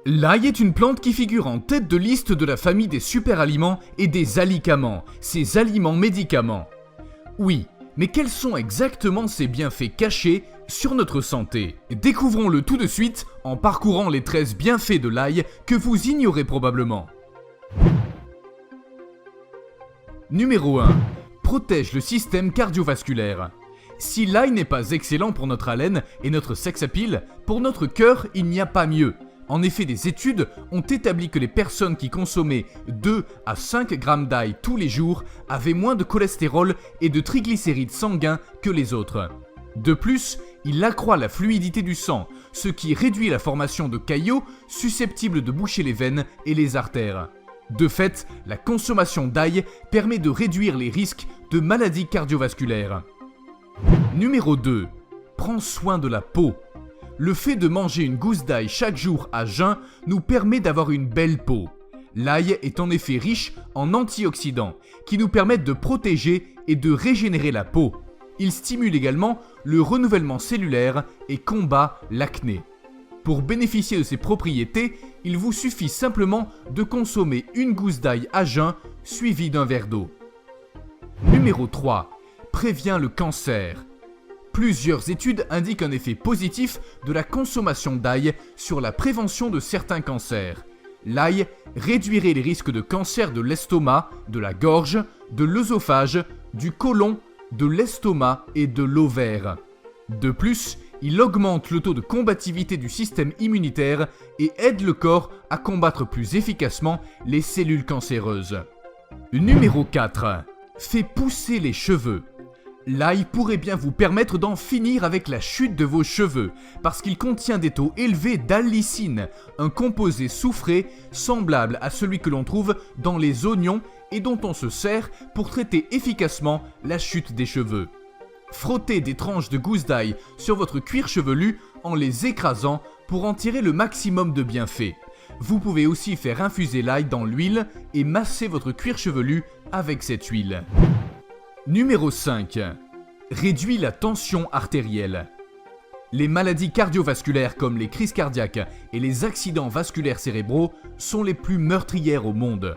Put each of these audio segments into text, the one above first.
L'ail est une plante qui figure en tête de liste de la famille des superaliments et des alicaments, ces aliments-médicaments. Oui, mais quels sont exactement ces bienfaits cachés sur notre santé? Découvrons-le tout de suite en parcourant les 13 bienfaits de l'ail que vous ignorez probablement. Numéro 1. Protège le système cardiovasculaire. Si l'ail n'est pas excellent pour notre haleine et notre sex-appeal, pour notre cœur, il n'y a pas mieux. En effet, des études ont établi que les personnes qui consommaient 2 à 5 grammes d'ail tous les jours avaient moins de cholestérol et de triglycérides sanguins que les autres. De plus, il accroît la fluidité du sang, ce qui réduit la formation de caillots susceptibles de boucher les veines et les artères. De fait, la consommation d'ail permet de réduire les risques de maladies cardiovasculaires. Numéro 2. Prends soin de la peau. Le fait de manger une gousse d'ail chaque jour à jeun nous permet d'avoir une belle peau. L'ail est en effet riche en antioxydants qui nous permettent de protéger et de régénérer la peau. Il stimule également le renouvellement cellulaire et combat l'acné. Pour bénéficier de ces propriétés, il vous suffit simplement de consommer une gousse d'ail à jeun suivie d'un verre d'eau. Numéro 3. Prévient le cancer. Plusieurs études indiquent un effet positif de la consommation d'ail sur la prévention de certains cancers. L'ail réduirait les risques de cancer de l'estomac, de la gorge, de l'œsophage, du côlon, de l'estomac et de l'ovaire. De plus, il augmente le taux de combativité du système immunitaire et aide le corps à combattre plus efficacement les cellules cancéreuses. Numéro 4. Fait pousser les cheveux. L'ail pourrait bien vous permettre d'en finir avec la chute de vos cheveux, parce qu'il contient des taux élevés d'allicine, un composé soufré semblable à celui que l'on trouve dans les oignons et dont on se sert pour traiter efficacement la chute des cheveux. Frottez des tranches de gousse d'ail sur votre cuir chevelu en les écrasant pour en tirer le maximum de bienfaits. Vous pouvez aussi faire infuser l'ail dans l'huile et masser votre cuir chevelu avec cette huile. Numéro 5. Réduit la tension artérielle. Les maladies cardiovasculaires comme les crises cardiaques et les accidents vasculaires cérébraux sont les plus meurtrières au monde.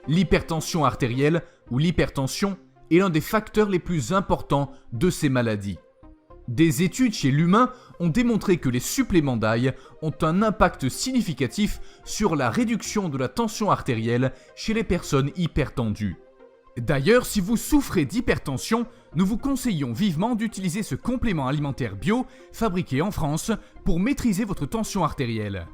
L'hypertension artérielle ou l'hypertension est l'un des facteurs les plus importants de ces maladies. Des études chez l'humain ont démontré que les suppléments d'ail ont un impact significatif sur la réduction de la tension artérielle chez les personnes hypertendues. D'ailleurs, si vous souffrez d'hypertension, nous vous conseillons vivement d'utiliser ce complément alimentaire bio fabriqué en France pour maîtriser votre tension artérielle.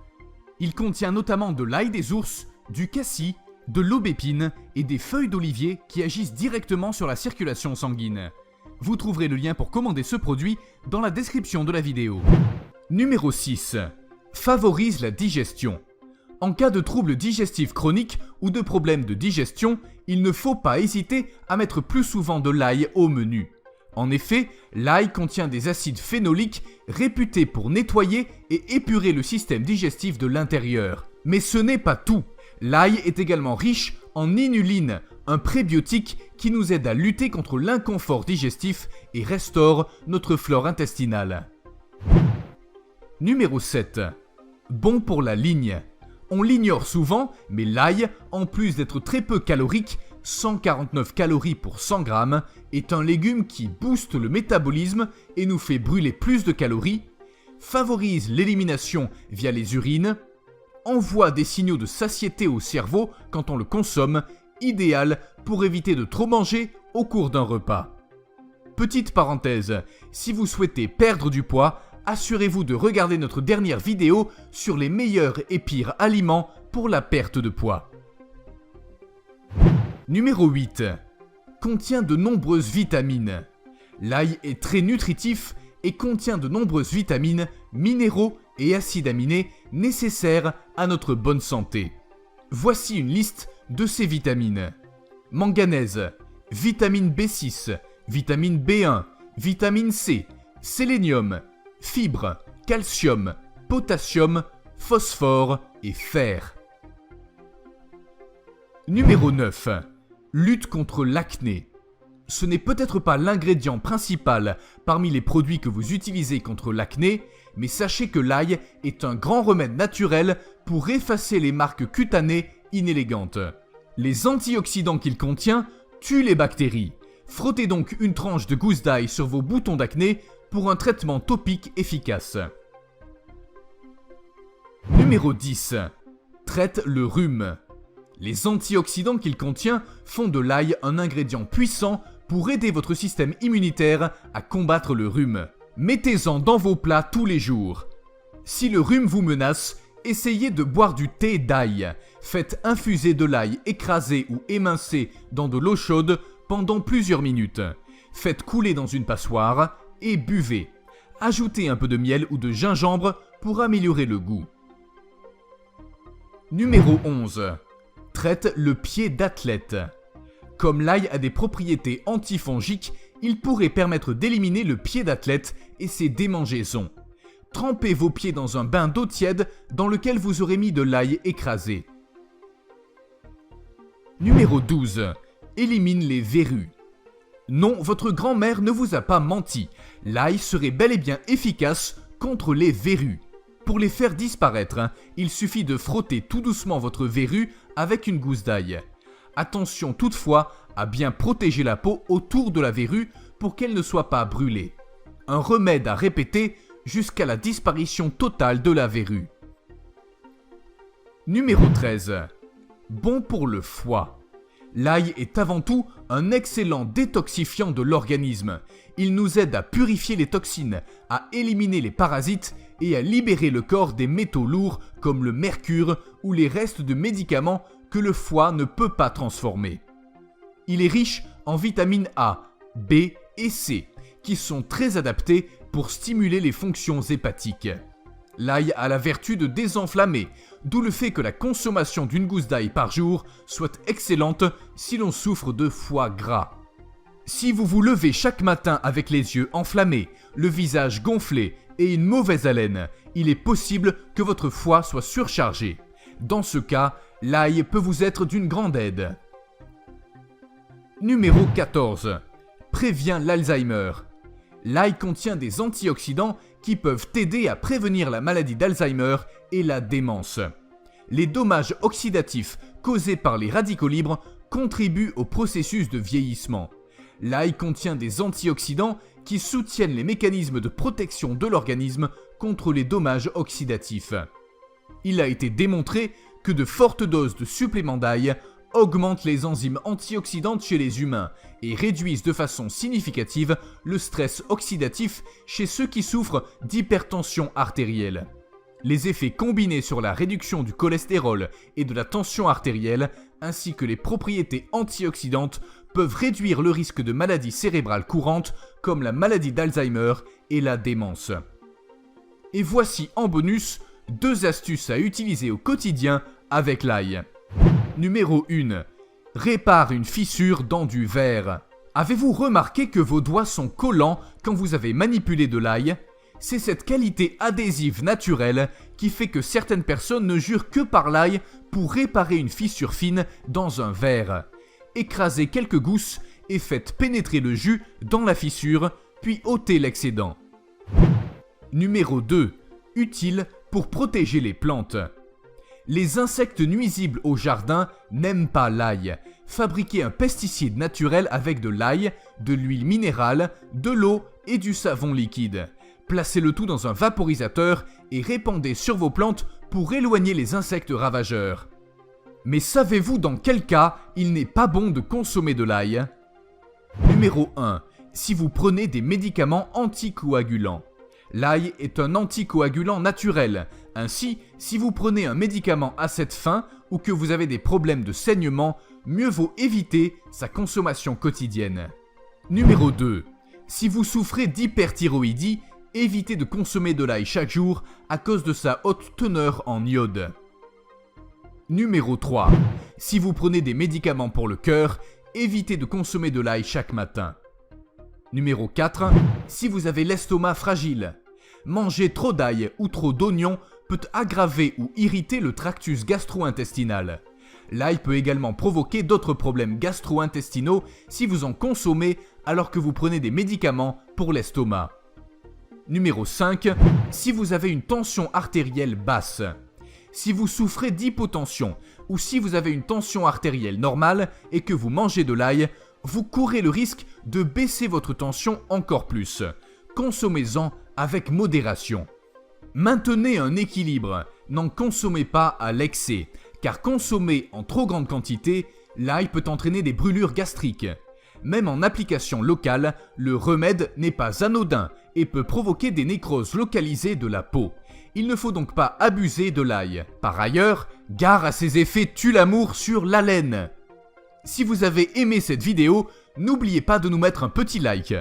Il contient notamment de l'ail des ours, du cassis, de l'aubépine et des feuilles d'olivier qui agissent directement sur la circulation sanguine. Vous trouverez le lien pour commander ce produit dans la description de la vidéo. Numéro 6. Favorise la digestion. En cas de troubles digestifs chroniques ou de problèmes de digestion, il ne faut pas hésiter à mettre plus souvent de l'ail au menu. En effet, l'ail contient des acides phénoliques réputés pour nettoyer et épurer le système digestif de l'intérieur. Mais ce n'est pas tout. L'ail est également riche en inuline, un prébiotique qui nous aide à lutter contre l'inconfort digestif et restaure notre flore intestinale. Numéro 7. Bon pour la ligne. On l'ignore souvent, mais l'ail, en plus d'être très peu calorique, 149 calories pour 100 grammes, est un légume qui booste le métabolisme et nous fait brûler plus de calories, favorise l'élimination via les urines, envoie des signaux de satiété au cerveau quand on le consomme, idéal pour éviter de trop manger au cours d'un repas. Petite parenthèse, si vous souhaitez perdre du poids, assurez-vous de regarder notre dernière vidéo sur les meilleurs et pires aliments pour la perte de poids. Numéro 8. Contient de nombreuses vitamines. L'ail est très nutritif et contient de nombreuses vitamines, minéraux et acides aminés nécessaires à notre bonne santé. Voici une liste de ces vitamines. Manganèse, vitamine B6, vitamine B1, vitamine C, sélénium, fibres, calcium, potassium, phosphore et fer. Numéro 9. Lutte contre l'acné. Ce n'est peut-être pas l'ingrédient principal parmi les produits que vous utilisez contre l'acné, mais sachez que l'ail est un grand remède naturel pour effacer les marques cutanées inélégantes. Les antioxydants qu'il contient tuent les bactéries. Frottez donc une tranche de gousse d'ail sur vos boutons d'acné pour un traitement topique efficace. Numéro 10. Traite le rhume. Les antioxydants qu'il contient font de l'ail un ingrédient puissant pour aider votre système immunitaire à combattre le rhume. Mettez-en dans vos plats tous les jours. Si le rhume vous menace, essayez de boire du thé d'ail. Faites infuser de l'ail écrasé ou émincé dans de l'eau chaude pendant plusieurs minutes. Faites couler dans une passoire et buvez. Ajoutez un peu de miel ou de gingembre pour améliorer le goût. Numéro 11. Traite le pied d'athlète. Comme l'ail a des propriétés antifongiques, il pourrait permettre d'éliminer le pied d'athlète et ses démangeaisons. Trempez vos pieds dans un bain d'eau tiède dans lequel vous aurez mis de l'ail écrasé. Numéro 12. Élimine les verrues. Non, votre grand-mère ne vous a pas menti. L'ail serait bel et bien efficace contre les verrues. Pour les faire disparaître, il suffit de frotter tout doucement votre verrue avec une gousse d'ail. Attention toutefois à bien protéger la peau autour de la verrue pour qu'elle ne soit pas brûlée. Un remède à répéter jusqu'à la disparition totale de la verrue. Numéro 13. Bon pour le foie. L'ail est avant tout un excellent détoxifiant de l'organisme. Il nous aide à purifier les toxines, à éliminer les parasites et à libérer le corps des métaux lourds comme le mercure ou les restes de médicaments que le foie ne peut pas transformer. Il est riche en vitamines A, B et C, qui sont très adaptées pour stimuler les fonctions hépatiques. L'ail a la vertu de désenflammer, d'où le fait que la consommation d'une gousse d'ail par jour soit excellente si l'on souffre de foie gras. Si vous vous levez chaque matin avec les yeux enflammés, le visage gonflé et une mauvaise haleine, il est possible que votre foie soit surchargé. Dans ce cas, l'ail peut vous être d'une grande aide. Numéro 14. Prévient l'Alzheimer. L'ail contient des antioxydants qui peuvent aider à prévenir la maladie d'Alzheimer et la démence. Les dommages oxydatifs causés par les radicaux libres contribuent au processus de vieillissement. L'ail contient des antioxydants qui soutiennent les mécanismes de protection de l'organisme contre les dommages oxydatifs. Il a été démontré que de fortes doses de suppléments d'ail augmentent les enzymes antioxydantes chez les humains et réduisent de façon significative le stress oxydatif chez ceux qui souffrent d'hypertension artérielle. Les effets combinés sur la réduction du cholestérol et de la tension artérielle, ainsi que les propriétés antioxydantes, peuvent réduire le risque de maladies cérébrales courantes comme la maladie d'Alzheimer et la démence. Et voici en bonus 2 astuces à utiliser au quotidien avec l'ail. Numéro 1. Répare une fissure dans du verre. Avez-vous remarqué que vos doigts sont collants quand vous avez manipulé de l'ail ? C'est cette qualité adhésive naturelle qui fait que certaines personnes ne jurent que par l'ail pour réparer une fissure fine dans un verre. Écrasez quelques gousses et faites pénétrer le jus dans la fissure, puis ôtez l'excédent. Numéro 2. Utile pour protéger les plantes. Les insectes nuisibles au jardin n'aiment pas l'ail. Fabriquez un pesticide naturel avec de l'ail, de l'huile minérale, de l'eau et du savon liquide. Placez le tout dans un vaporisateur et répandez sur vos plantes pour éloigner les insectes ravageurs. Mais savez-vous dans quel cas il n'est pas bon de consommer de l'ail ? Numéro 1. Si vous prenez des médicaments anticoagulants. L'ail est un anticoagulant naturel. Ainsi, si vous prenez un médicament à cette fin ou que vous avez des problèmes de saignement, mieux vaut éviter sa consommation quotidienne. Numéro 2. Si vous souffrez d'hyperthyroïdie, évitez de consommer de l'ail chaque jour à cause de sa haute teneur en iode. Numéro 3. Si vous prenez des médicaments pour le cœur, évitez de consommer de l'ail chaque matin. Numéro 4. Si vous avez l'estomac fragile. Manger trop d'ail ou trop d'oignons peut aggraver ou irriter le tractus gastro-intestinal. L'ail peut également provoquer d'autres problèmes gastro-intestinaux si vous en consommez alors que vous prenez des médicaments pour l'estomac. Numéro 5. Si vous avez une tension artérielle basse. Si vous souffrez d'hypotension ou si vous avez une tension artérielle normale et que vous mangez de l'ail, vous courez le risque de baisser votre tension encore plus. Consommez-en avec modération. Maintenez un équilibre, n'en consommez pas à l'excès, car consommer en trop grande quantité, l'ail peut entraîner des brûlures gastriques. Même en application locale, le remède n'est pas anodin et peut provoquer des nécroses localisées de la peau. Il ne faut donc pas abuser de l'ail. Par ailleurs, gare à ses effets tue-l'amour sur l'haleine. Si vous avez aimé cette vidéo, n'oubliez pas de nous mettre un petit like.